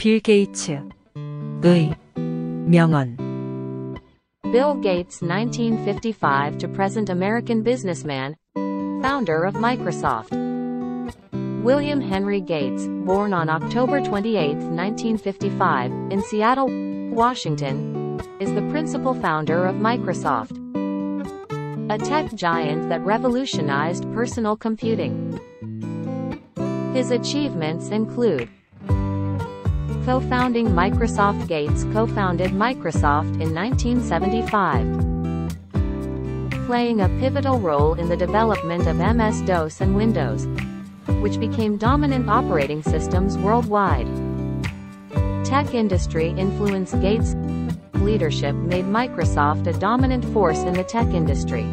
빌게이츠의 명언. Bill Gates, 1955 to present American businessman, founder of Microsoft. William Henry Gates, born on October 28, 1955, in Seattle, Washington, is the principal founder of Microsoft, a tech giant that revolutionized personal computing. His achievements include co-founding Microsoft. Gates co-founded Microsoft in 1975, playing a pivotal role in the development of MS-DOS and Windows, which became dominant operating systems worldwide. Tech industry influence. Gates' leadership made Microsoft a dominant force in the tech industry,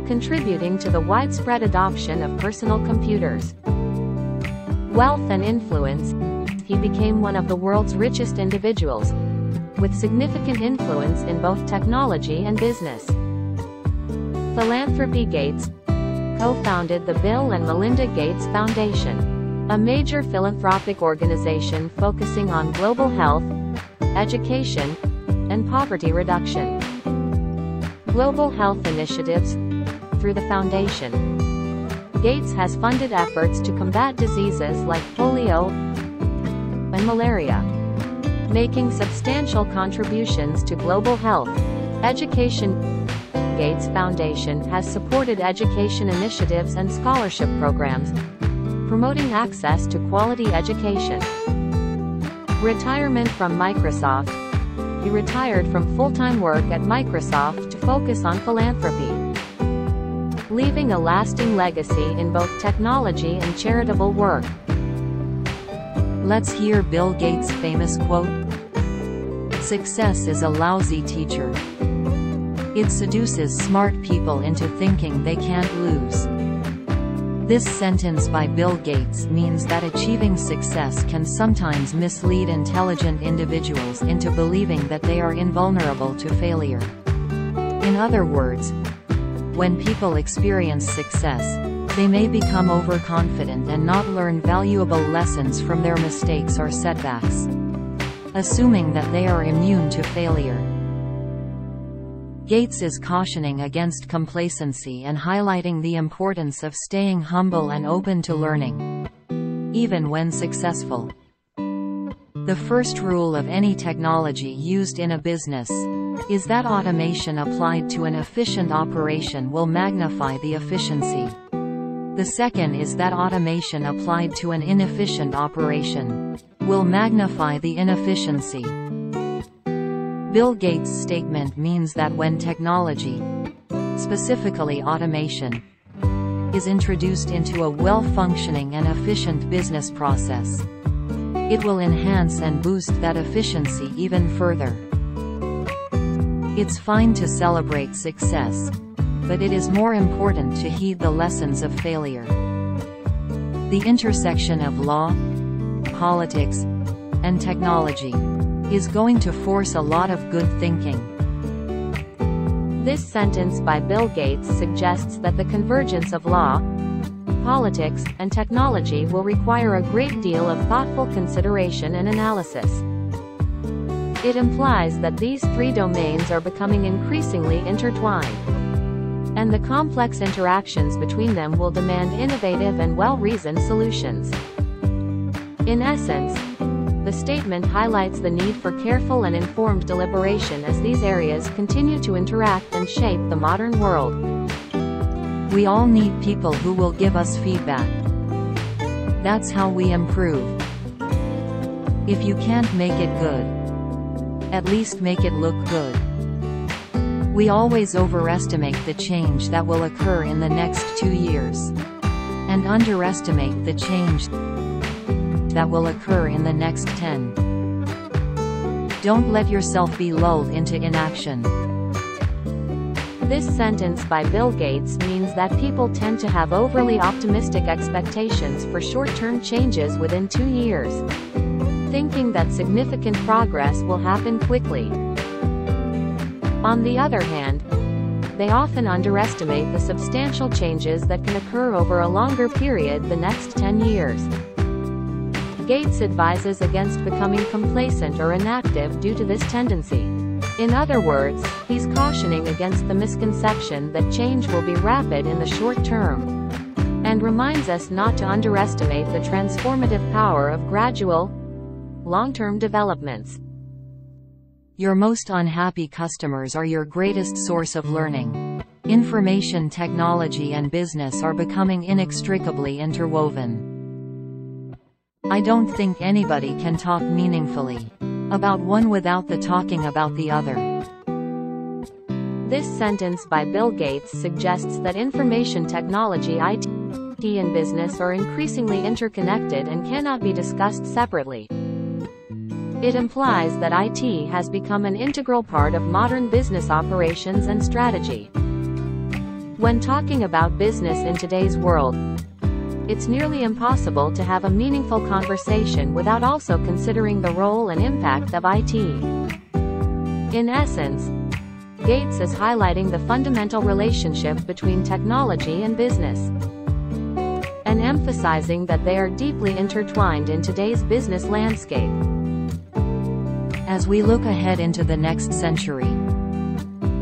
contributing to the widespread adoption of personal computers. Wealth and influence. He became one of the world's richest individuals, with significant influence in both technology and business. Philanthropy. Gates co-founded the Bill and Melinda Gates Foundation, a major philanthropic organization focusing on global health, education, and poverty reduction. Global health initiatives. Through the foundation, Gates has funded efforts to combat diseases like polio and malaria, making substantial contributions to global health. Education. Gates Foundation has supported education initiatives and scholarship programs, promoting access to quality education. Retirement from Microsoft. He retired from full-time work at Microsoft to focus on philanthropy, leaving a lasting legacy in both technology and charitable work. Let's hear Bill Gates' famous quote. "Success is a lousy teacher. It seduces smart people into thinking they can't lose." This sentence by Bill Gates means that achieving success can sometimes mislead intelligent individuals into believing that they are invulnerable to failure. In other words, when people experience success, they may become overconfident and not learn valuable lessons from their mistakes or setbacks, assuming that they are immune to failure. Gates is cautioning against complacency and highlighting the importance of staying humble and open to learning, even when successful. The first rule of any technology used in a business is that automation applied to an efficient operation will magnify the efficiency. The second is that automation applied to an inefficient operation will magnify the inefficiency. Bill Gates' statement means that when technology, specifically automation, is introduced into a well-functioning and efficient business process, it will enhance and boost that efficiency even further. It's fine to celebrate success, but it is more important to heed the lessons of failure. The intersection of law, politics, and technology is going to force a lot of good thinking. This sentence by Bill Gates suggests that the convergence of law, politics, and technology will require a great deal of thoughtful consideration and analysis. It implies that these three domains are becoming increasingly intertwined, and the complex interactions between them will demand innovative and well-reasoned solutions. In essence, the statement highlights the need for careful and informed deliberation as these areas continue to interact and shape the modern world. We all need people who will give us feedback. That's how we improve. If you can't make it good, at least make it look good. We always overestimate the change that will occur in the next 2 years, and underestimate the change that will occur in the next 10. Don't let yourself be lulled into inaction. This sentence by Bill Gates means that people tend to have overly optimistic expectations for short-term changes within 2 years, thinking that significant progress will happen quickly. On the other hand, they often underestimate the substantial changes that can occur over a longer period, the next 10 years. Gates advises against becoming complacent or inactive due to this tendency. In other words, he's cautioning against the misconception that change will be rapid in the short term, and reminds us not to underestimate the transformative power of gradual, long-term developments. Your most unhappy customers are your greatest source of learning. Information technology and business are becoming inextricably interwoven. I don't think anybody can talk meaningfully about one without the talking about the other. This sentence by Bill Gates suggests that information technology, IT, and business are increasingly interconnected and cannot be discussed separately. It implies that IT has become an integral part of modern business operations and strategy. When talking about business in today's world, it's nearly impossible to have a meaningful conversation without also considering the role and impact of IT. In essence, Gates is highlighting the fundamental relationship between technology and business, and emphasizing that they are deeply intertwined in today's business landscape. As we look ahead into the next century,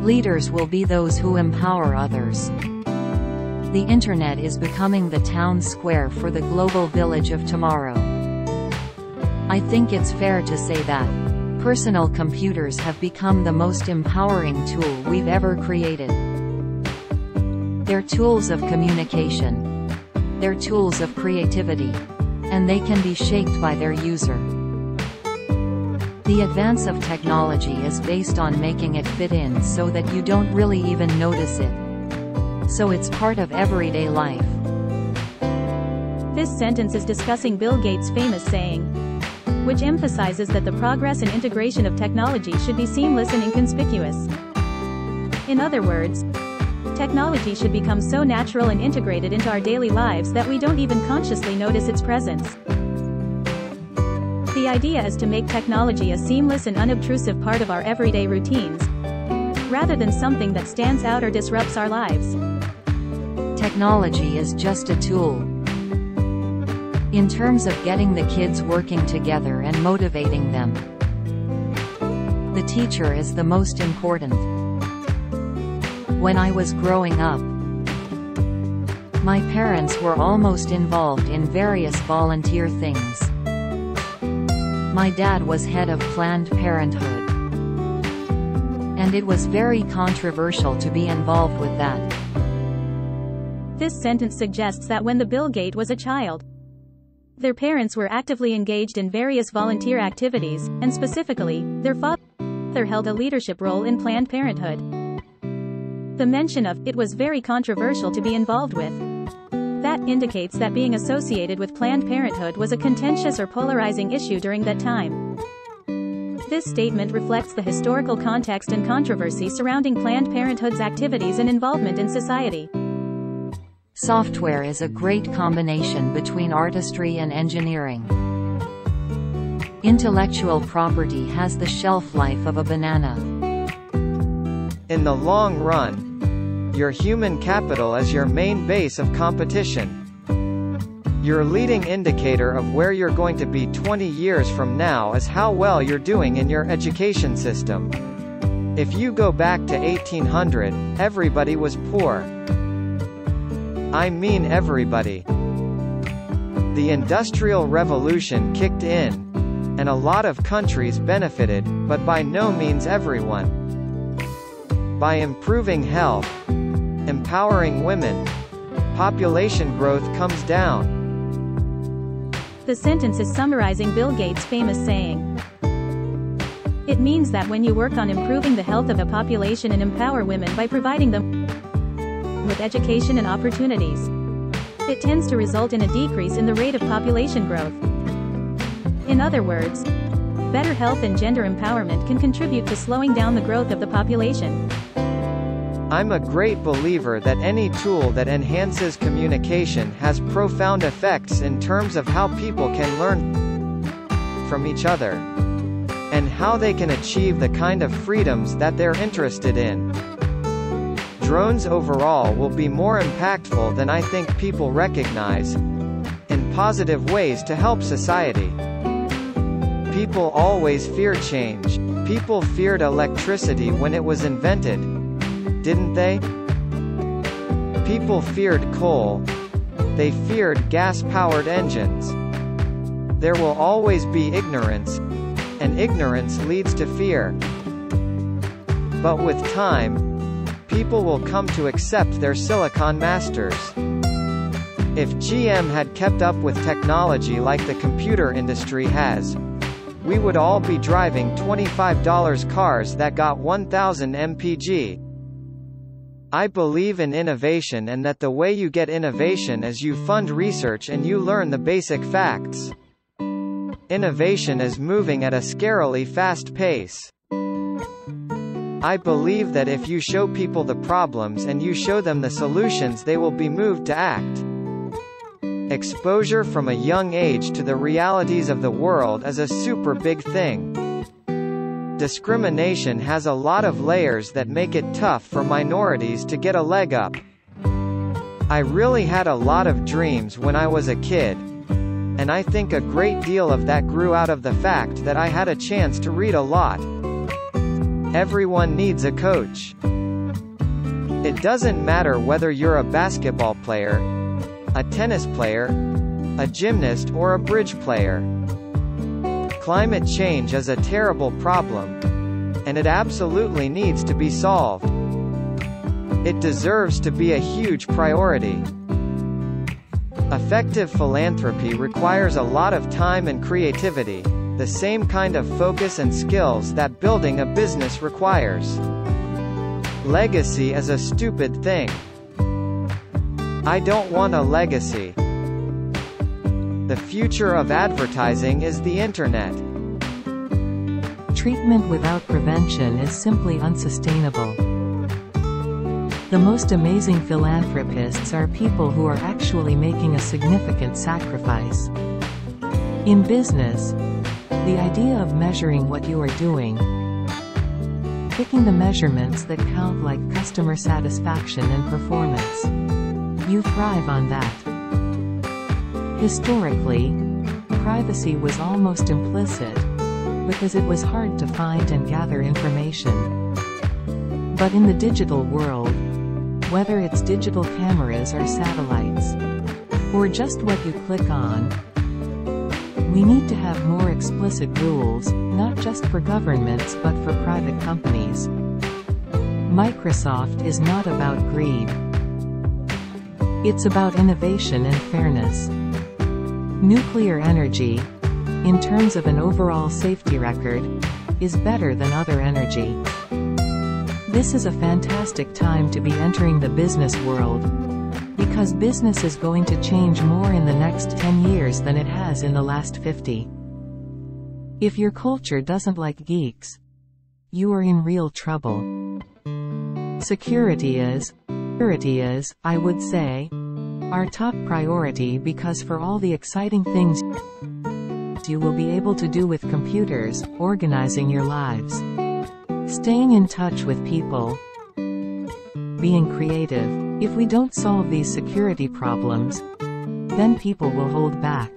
leaders will be those who empower others. The Internet is becoming the town square for the global village of tomorrow. I think it's fair to say that personal computers have become the most empowering tool we've ever created. They're tools of communication. They're tools of creativity. And they can be shaped by their user. The advance of technology is based on making it fit in so that you don't really even notice it. So it's part of everyday life. This sentence is discussing Bill Gates' famous saying, which emphasizes that the progress and integration of technology should be seamless and inconspicuous. In other words, technology should become so natural and integrated into our daily lives that we don't even consciously notice its presence. The idea is to make technology a seamless and unobtrusive part of our everyday routines, rather than something that stands out or disrupts our lives. Technology is just a tool. In terms of getting the kids working together and motivating them, the teacher is the most important. When I was growing up, my parents were almost involved in various volunteer things. My dad was head of Planned Parenthood, and it was very controversial to be involved with that. This sentence suggests that when the Bill Gates was a child, their parents were actively engaged in various volunteer activities, and specifically, their father held a leadership role in Planned Parenthood. The mention of it was very controversial to be involved with. That indicates that being associated with Planned Parenthood was a contentious or polarizing issue during that time. This statement reflects the historical context and controversy surrounding Planned Parenthood's activities and involvement in society. Software is a great combination between artistry and engineering. Intellectual property has the shelf life of a banana. In the long run, your human capital is your main base of competition. Your leading indicator of where you're going to be 20 years from now is how well you're doing in your education system. If you go back to 1800, everybody was poor. I mean everybody. The Industrial Revolution kicked in, and a lot of countries benefited, but by no means everyone. By improving health, empowering women, population growth comes down. The sentence is summarizing Bill Gates' famous saying. It means that when you work on improving the health of a population and empower women by providing them with education and opportunities, it tends to result in a decrease in the rate of population growth. In other words, better health and gender empowerment can contribute to slowing down the growth of the population. I'm a great believer that any tool that enhances communication has profound effects in terms of how people can learn from each other, and how they can achieve the kind of freedoms that they're interested in. Drones overall will be more impactful than I think people recognize, and positive ways to help society. People always fear change. People feared electricity when it was invented, didn't they? People feared coal. They feared gas-powered engines. There will always be ignorance, and ignorance leads to fear. But with time, people will come to accept their silicon masters. If GM had kept up with technology like the computer industry has, we would all be driving $25 cars that got 1,000 mpg. I believe in innovation and that the way you get innovation is you fund research and you learn the basic facts. Innovation is moving at a scarily fast pace. I believe that if you show people the problems and you show them the solutions, they will be moved to act. Exposure from a young age to the realities of the world is a super big thing. Discrimination has a lot of layers that make it tough for minorities to get a leg up. I really had a lot of dreams when I was a kid, and I think a great deal of that grew out of the fact that I had a chance to read a lot. Everyone needs a coach. It doesn't matter whether you're a basketball player, a tennis player, a gymnast or a bridge player. Climate change is a terrible problem, and it absolutely needs to be solved. It deserves to be a huge priority. Effective philanthropy requires a lot of time and creativity, the same kind of focus and skills that building a business requires. Legacy is a stupid thing. I don't want a legacy. The future of advertising is the internet. Treatment without prevention is simply unsustainable. The most amazing philanthropists are people who are actually making a significant sacrifice. In business, the idea of measuring what you are doing, picking the measurements that count like customer satisfaction and performance. You thrive on that. Historically, privacy was almost implicit, because it was hard to find and gather information. But in the digital world, whether it's digital cameras or satellites, or just what you click on, we need to have more explicit rules, not just for governments but for private companies. Microsoft is not about greed. It's about innovation and fairness. Nuclear energy, in terms of an overall safety record, is better than other energy. This is a fantastic time to be entering the business world, because business is going to change more in the next 10 years than it has in the last 50. If your culture doesn't like geeks, you are in real trouble. Security is, I would say, our top priority, because for all the exciting things you will be able to do with computers, organizing your lives, staying in touch with people, being creative, if we don't solve these security problems, then people will hold back.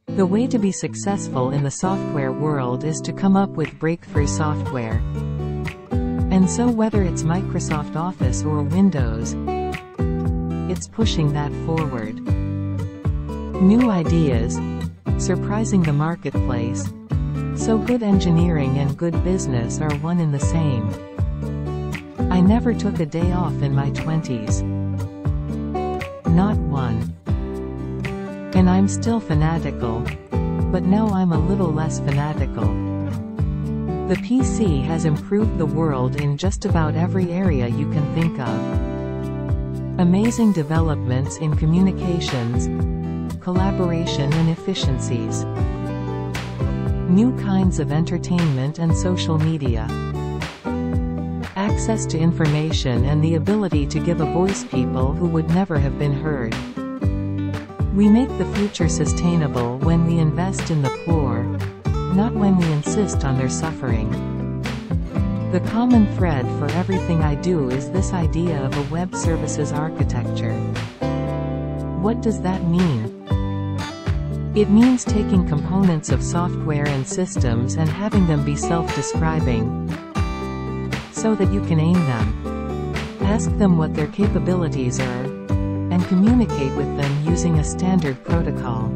The way to be successful in the software world is to come up with breakthrough software. And so whether it's Microsoft Office or Windows, it's pushing that forward. New ideas, surprising the marketplace. So good engineering and good business are one and the same. I never took a day off in my 20s. Not one. And I'm still fanatical. But now I'm a little less fanatical. The PC has improved the world in just about every area you can think of. Amazing developments in communications, collaboration and efficiencies. New kinds of entertainment and social media. Access to information and the ability to give a voice to people who would never have been heard. We make the future sustainable when we invest in the poor, not when we insist on their suffering. The common thread for everything I do is this idea of a web services architecture. What does that mean? It means taking components of software and systems and having them be self-describing, so that you can aim them, ask them what their capabilities are, and communicate with them using a standard protocol.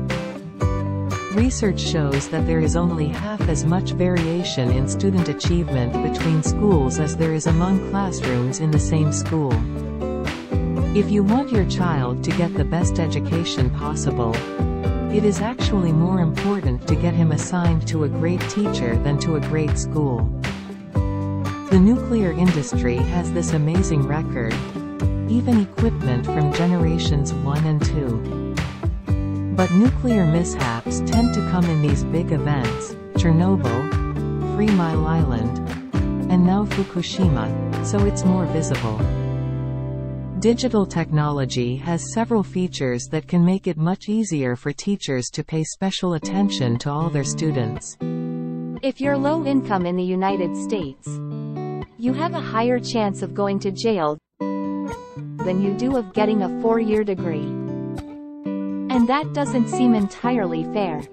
Research shows that there is only half as much variation in student achievement between schools as there is among classrooms in the same school. If you want your child to get the best education possible, it is actually more important to get him assigned to a great teacher than to a great school. The nuclear industry has this amazing record, even equipment from generations 1 and 2. But nuclear mishaps tend to come in these big events, Chernobyl, 3 Mile Island, and now Fukushima, so it's more visible. Digital technology has several features that can make it much easier for teachers to pay special attention to all their students. If you're low income in the United States, you have a higher chance of going to jail than you do of getting a 4-year degree. And that doesn't seem entirely fair.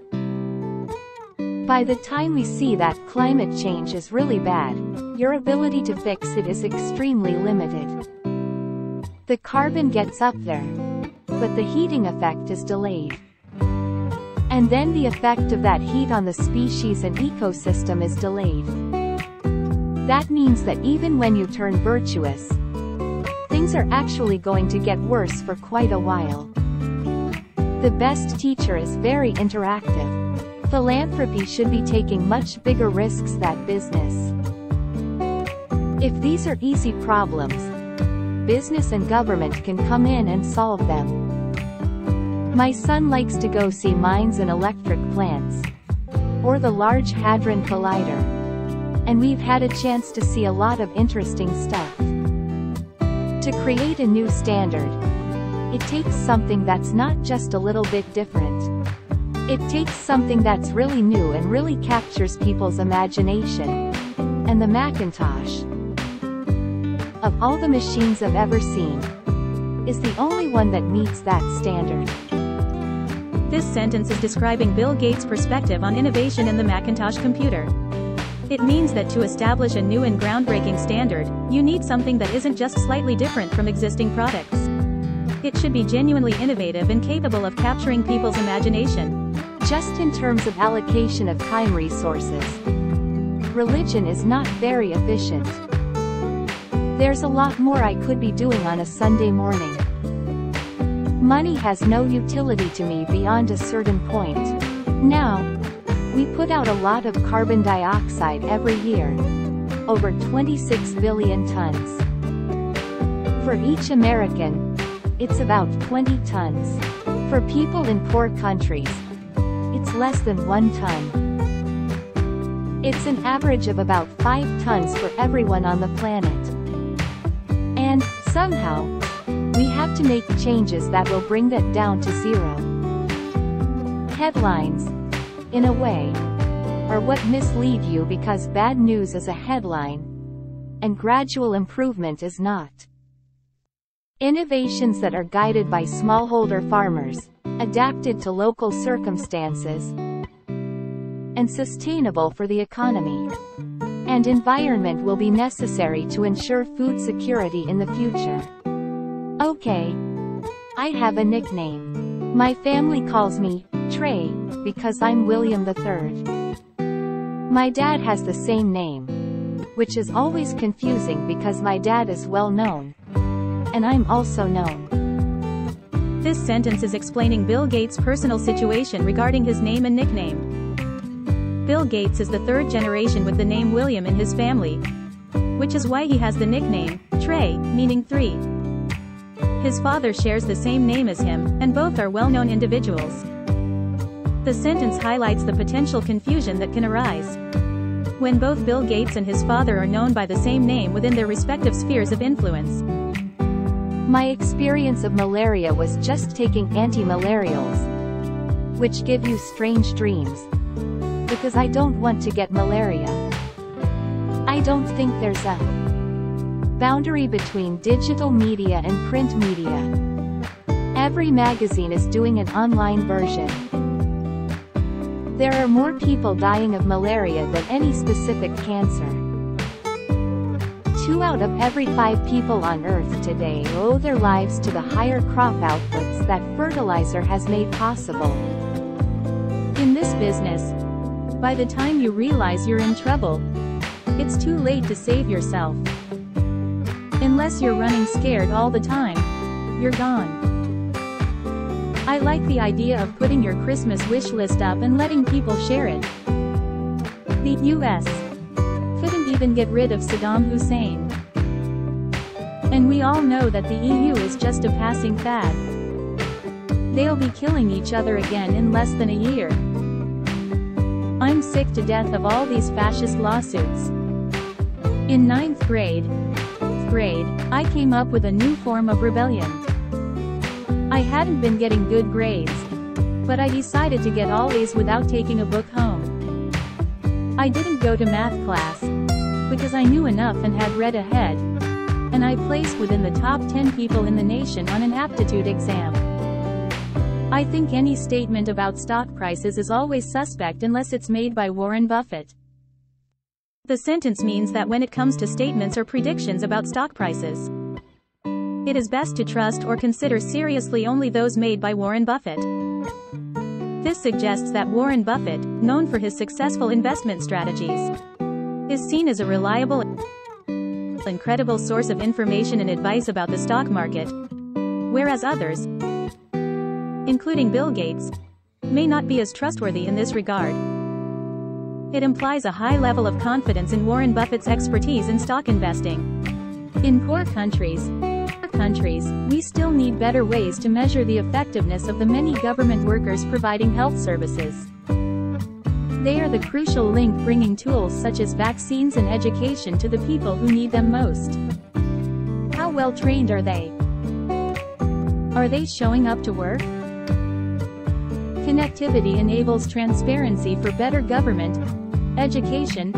By the time we see that climate change is really bad, your ability to fix it is extremely limited. The carbon gets up there, but the heating effect is delayed. And then the effect of that heat on the species and ecosystem is delayed. That means that even when you turn virtuous, things are actually going to get worse for quite a while. The best teacher is very interactive. Philanthropy should be taking much bigger risks than business. If these are easy problems, business and government can come in and solve them. My son likes to go see mines and electric plants, or the Large Hadron Collider, and we've had a chance to see a lot of interesting stuff. To create a new standard, it takes something that's not just a little bit different. It takes something that's really new and really captures people's imagination. And the Macintosh, of all the machines I've ever seen, is the only one that meets that standard. This sentence is describing Bill Gates' perspective on innovation in the Macintosh computer. It means that to establish a new and groundbreaking standard, you need something that isn't just slightly different from existing products. It should be genuinely innovative and capable of capturing people's imagination. Just in terms of allocation of time resources, religion is not very efficient. There's a lot more I could be doing on a Sunday morning. Money has no utility to me beyond a certain point. Now, we put out a lot of carbon dioxide every year, over 26 billion tons. For each American, it's about 20 tons. For people in poor countries, it's less than 1 ton. It's an average of about 5 tons for everyone on the planet. And, somehow, we have to make changes that will bring that down to 0. Headlines, in a way, are what mislead you because bad news is a headline, and gradual improvement is not. Innovations that are guided by smallholder farmers, adapted to local circumstances, and sustainable for the economy and environment will be necessary to ensure food security in the future. Okay. I have a nickname. My family calls me Trey because I'm William III. My dad has the same name, which is always confusing because my dad is well known, and I'm also known. This sentence is explaining Bill Gates' personal situation regarding his name and nickname. Bill Gates is the 3rd generation with the name William in his family, which is why he has the nickname Trey, meaning 3. His father shares the same name as him, and both are well-known individuals. The sentence highlights the potential confusion that can arise when both Bill Gates and his father are known by the same name within their respective spheres of influence. My experience of malaria was just taking anti-malarials, which give you strange dreams, because I don't want to get malaria. I don't think there's a boundary between digital media and print media. Every magazine is doing an online version. There are more people dying of malaria than any specific cancer. 2 out of every 5 people on Earth today owe their lives to the higher crop outputs that fertilizer has made possible. In this business, by the time you realize you're in trouble, it's too late to save yourself. Unless you're running scared all the time, you're gone. I like the idea of putting your Christmas wish list up and letting people share it. The U.S. couldn't even get rid of Saddam Hussein. And we all know that the EU is just a passing fad. They'll be killing each other again in less than a year. I'm sick to death of all these fascist lawsuits. In 9th grade, I came up with a new form of rebellion. I hadn't been getting good grades, but I decided to get all A's without taking a book home. I didn't go to math class, because I knew enough and had read ahead, and I placed within the top 10 people in the nation on an aptitude exam. I think any statement about stock prices is always suspect unless it's made by Warren Buffett. The sentence means that when it comes to statements or predictions about stock prices, it is best to trust or consider seriously only those made by Warren Buffett. This suggests that Warren Buffett, known for his successful investment strategies, is seen as a reliable and credible source of information and advice about the stock market, whereas others, including Bill Gates, may not be as trustworthy in this regard. It implies a high level of confidence in Warren Buffett's expertise in stock investing. In poor countries, we still need better ways to measure the effectiveness of the many government workers providing health services. They are the crucial link bringing tools such as vaccines and education to the people who need them most. How well trained are they? Are they showing up to work? Connectivity enables transparency for better government, education,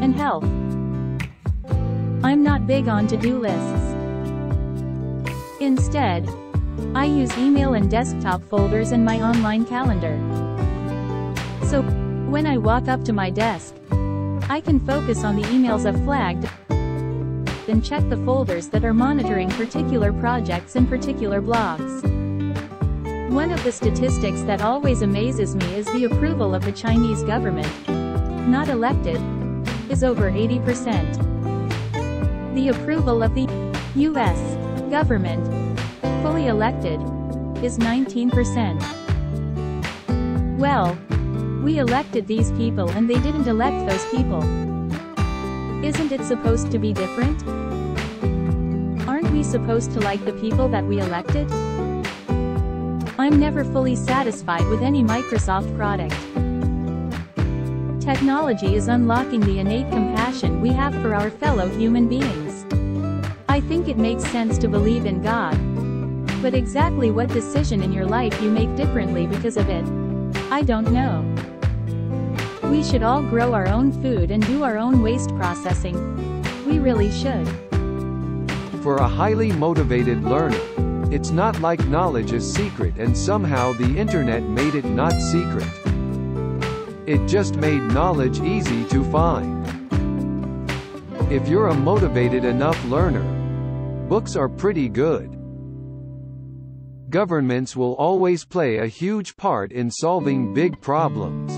and health. I'm not big on to-do lists. Instead, I use email and desktop folders and my online calendar. So, when I walk up to my desk, I can focus on the emails I've flagged, then check the folders that are monitoring particular projects and particular blogs. One of the statistics that always amazes me is the approval of the Chinese government, not elected, is over 80%. The approval of the U.S. government, fully elected, is 19%. Well, we elected these people and they didn't elect those people. Isn't it supposed to be different? Aren't we supposed to like the people that we elected? I'm never fully satisfied with any Microsoft product. Technology is unlocking the innate compassion we have for our fellow human beings. I think it makes sense to believe in God. But exactly what decision in your life you make differently because of it, I don't know. We should all grow our own food and do our own waste processing. We really should. For a highly motivated learner, it's not like knowledge is secret and somehow the internet made it not secret. It just made knowledge easy to find. If you're a motivated enough learner, books are pretty good. Governments will always play a huge part in solving big problems.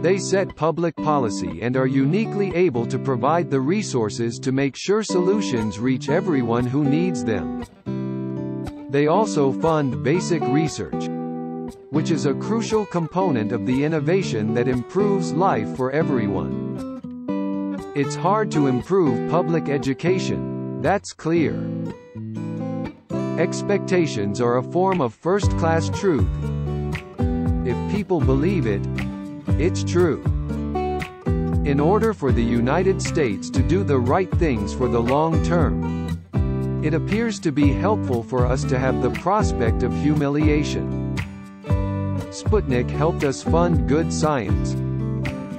They set public policy and are uniquely able to provide the resources to make sure solutions reach everyone who needs them. They also fund basic research, which is a crucial component of the innovation that improves life for everyone. It's hard to improve public education, that's clear. Expectations are a form of first-class truth. If people believe it, it's true. In order for the United States to do the right things for the long term, it appears to be helpful for us to have the prospect of humiliation. Sputnik helped us fund good science.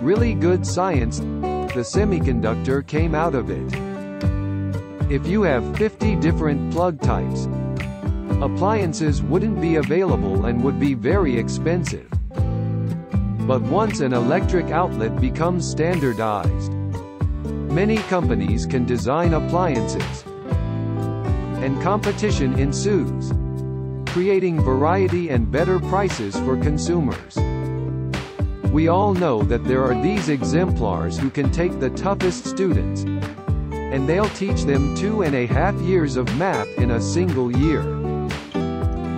Really good science, the semiconductor came out of it. If you have 50 different plug types, appliances wouldn't be available and would be very expensive. but once an electric outlet becomes standardized, many companies can design appliances, and competition ensues, creating variety and better prices for consumers. We all know that there are these exemplars who can take the toughest students, and they'll teach them 2.5 years of math in a single year.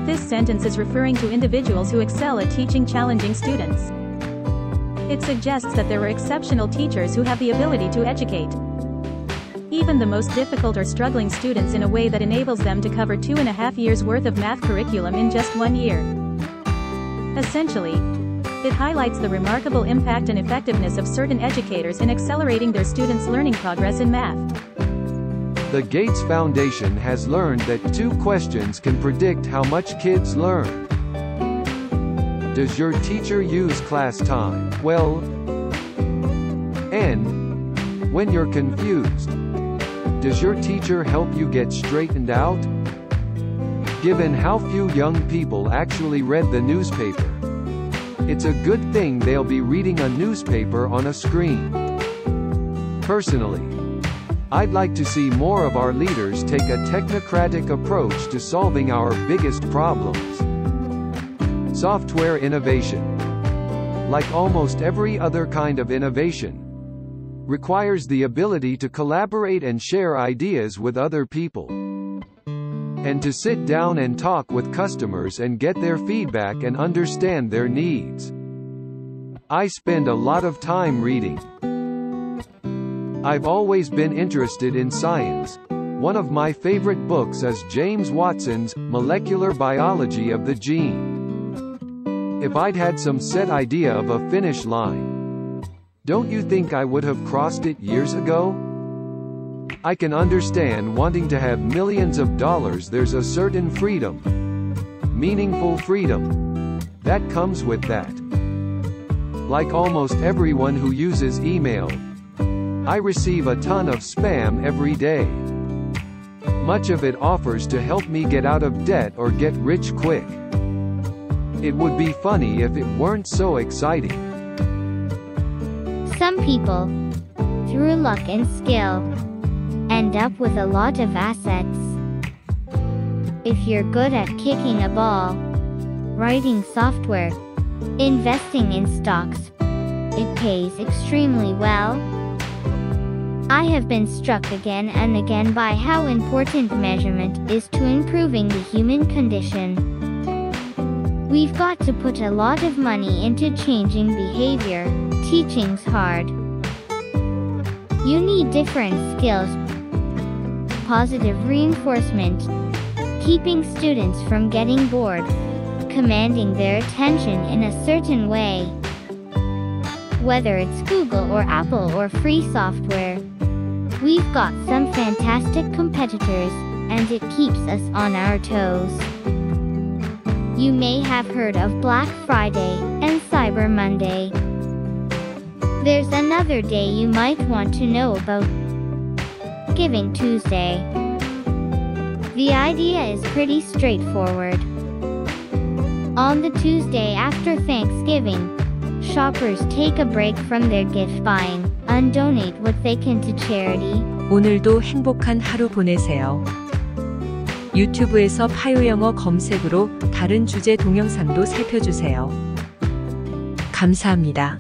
This sentence is referring to individuals who excel at teaching challenging students. It suggests that there were exceptional teachers who have the ability to educate even the most difficult or struggling students in a way that enables them to cover 2.5 years worth of math curriculum in just 1 year. Essentially, it highlights the remarkable impact and effectiveness of certain educators in accelerating their students' learning progress in math. The Gates Foundation has learned that 2 questions can predict how much kids learn. Does your teacher use class time well? And, when you're confused, does your teacher help you get straightened out? Given how few young people actually read the newspaper, it's a good thing they'll be reading a newspaper on a screen. Personally, I'd like to see more of our leaders take a technocratic approach to solving our biggest problems. Software innovation, like almost every other kind of innovation, requires the ability to collaborate and share ideas with other people, and to sit down and talk with customers and get their feedback and understand their needs. I spend a lot of time reading. I've always been interested in science. One of my favorite books is James Watson's Molecular Biology of the Gene. If I'd had some set idea of a finish line, don't you think I would have crossed it years ago? I can understand wanting to have millions of dollars. There's a certain freedom, meaningful freedom, that comes with that. Like almost everyone who uses email, I receive a ton of spam every day. Much of it offers to help me get out of debt or get rich quick. It would be funny if it weren't so exciting. Some people, through luck and skill, end up with a lot of assets. If you're good at kicking a ball, writing software, investing in stocks, it pays extremely well. I have been struck again and again by how important measurement is to improving the human condition. We've got to put a lot of money into changing behavior. Teaching's hard. You need different skills. Positive reinforcement, keeping students from getting bored, commanding their attention in a certain way. Whether it's Google or Apple or free software, we've got some fantastic competitors, and it keeps us on our toes. You may have heard of Black Friday and Cyber Monday. There's another day you might want to know about: Giving Tuesday. The idea is pretty straightforward. On the Tuesday after Thanksgiving, shoppers take a break from their gift buying and donate what they can to charity. 오늘도 행복한 하루 보내세요. 유튜브에서 파요영어 검색으로 다른 주제 동영상도 살펴주세요. 감사합니다.